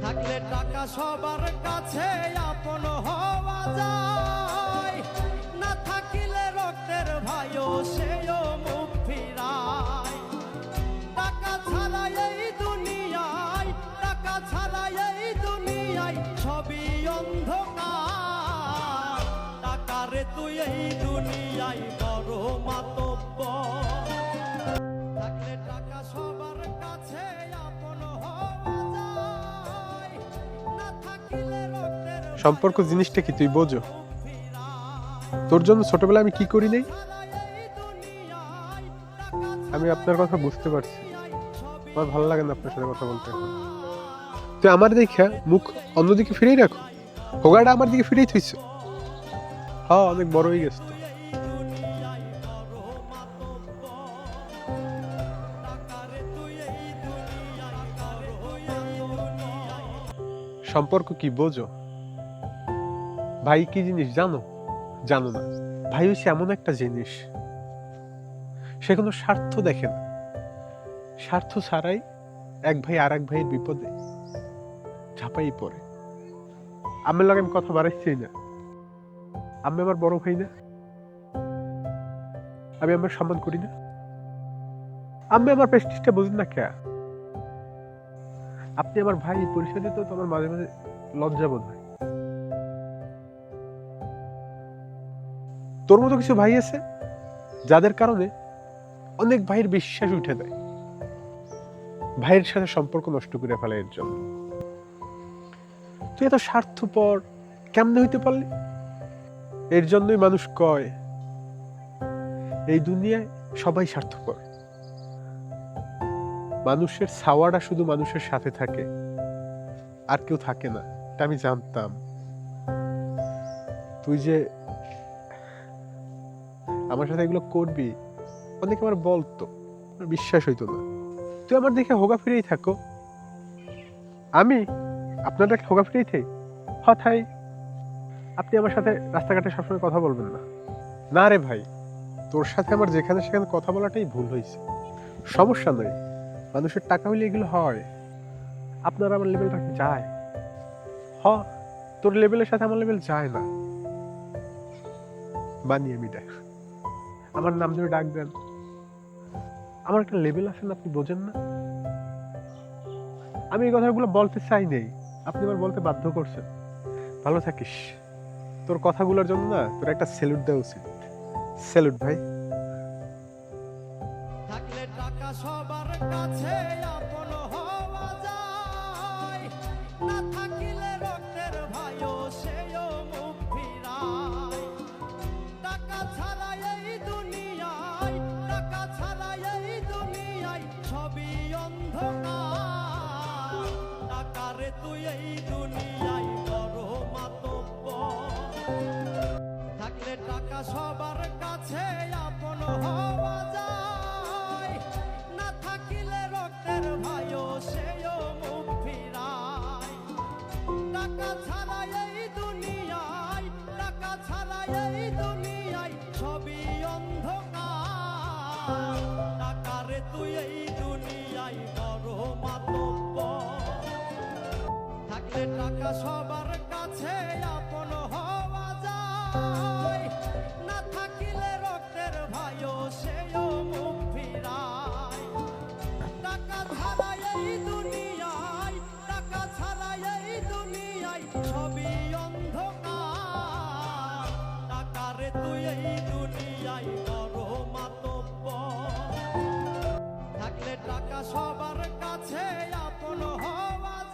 থাকলে টাকা সবার কাছে আপন হওয়া যায়, না থাকিলে রক্তের ভাইও সেও মুখ ফিরায়। টাকা ছাড়া এই দুনিয়ায়, টাকা ছাড়া এই দুনিয়ায় সবই অন্ধকার। টাকারে তুই এই দুনিয়ায় বড় মাতব্বর। থাকলে টাকা সবার কাছে আপন হওয়া যায়, না থাকিলে রক্তের সম্পর্ক জিনিসটা কি তুই বোঝো? তোর জন্য ছোটবেলায় আমি কি করি নাই? আমি আপনার কথা বুঝতে পারছি, আমার ভালো লাগে না আপনার সাথে কথা বলতে। তুই আমার দেখা মুখ অন্যদিকে ফিরেই রাখো, হোগাটা আমার দিকে ফিরেই থইছ। হ্যাঁ, অনেক বড় হয়ে গেছে। সম্পর্ক কি বোঝো? ভাই কি জিনিস জানো? জানো না। ভাই হচ্ছে এমন একটা জিনিস, সে কোনো স্বার্থ দেখে না। স্বার্থ ছাড়াই এক ভাই আর এক ভাইয়ের বিপদে ঝাঁপাই পড়ে। আমার লাগে আমি কথা বাড়াচ্ছি না। আমি আমার বড় ভাই না? আমি আমার সম্মান করি না? আমি আমার প্রেস্টিজটা বুঝেন না কে? আপনি আমার ভাই পরিচয় দিতে তো আমার মাঝে মাঝে লজ্জা বোধ হয়। তোর মতো কিছু ভাই আছে যাদের কারণে অনেক ভাইয়ের বিশ্বাস উঠে দেয়, ভাইয়ের সাথে সম্পর্ক নষ্ট করে ফেলে। এর জন্য তুই এত স্বার্থপর কেমনে হইতে পারলি? এর জন্যই মানুষ কয় এই দুনিয়ায় সবাই স্বার্থপর। মানুষের ছাওয়াটা শুধু মানুষের সাথে থাকে, আর কেউ থাকে না। এটা আমি জানতাম। তুই যে আমার সাথে এগুলো করবি অনেকে আমার বলতো, বিশ্বাস হইতো না। তুই আমার দেখে হোগা ফিরেই থাকো। আমি আপনার দেখে হোগা ফিরেই থাই? হঠাই আপনি আমার সাথে রাস্তাঘাটে সবসময় কথা বলবেন না। না রে ভাই, তোর সাথে আমার যেখানে সেখানে কথা বলাটাই ভুল হয়েছে। সমস্যা নয়, মানুষের টাকা হইলে এগুলো হয়। আপনার আমার লেভেলটা যায়? হ, তোর লেভেলের সাথে আমার লেভেল যায় না। বানিয়ে আমি দেখ, আমার নাম ধরে ডাক দেন। আমার একটা লেভেল আছে না, আপনি বোঝেন না? আমি এই কথাগুলো বলতে চাই নেই, আপনি আমার বলতে বাধ্য করছেন। ভালো থাকিস। তোর কথাগুলোর জন্য না তোর একটা স্যালুট দেওয়া উচিত। স্যালুট ভাই। থাকলে টাকা সবার কাছে আপন হওয়া যায়, না থাকিলে রক্তের ভাইও সেও মুখ ফিরায়। টাকা ছাড়া এই দুনিয়ায়, টাকা ছাড়া এই দুনিয়ায় সবই অন্ধকার। টাকারে তুই এই দুনিয়ায় বড় মাতব্বর। থাকলে টাকা সবার কাছে আপন হওয়া যায়, না থাকিলে রক্তের ভাইও সেও মুখ ফিরায়। টাকা ছাড়া এই দুনিয়ায়, টাকা ছাড়া এই দুনিয়ায় সবই অন্ধকার। টাকারে তুই এই দুনিয়ায় বড় মাতব্বর। থাকলে টাকা সবার কাছে আপন হওয়া যায়, না থাকিলে রক্তের ভাইও সেও মুখ ফিরায়। টাকা ছাড়া এই দুনিয়ায়, টাকা ছাড়া এই দুনিয়ায় সবই অন্ধকার। টাকারে তুই এই দুনিয়ায় বড় মাতব্বর। থাকলে টাকা সবার কাছে আপন হওয়া যায়।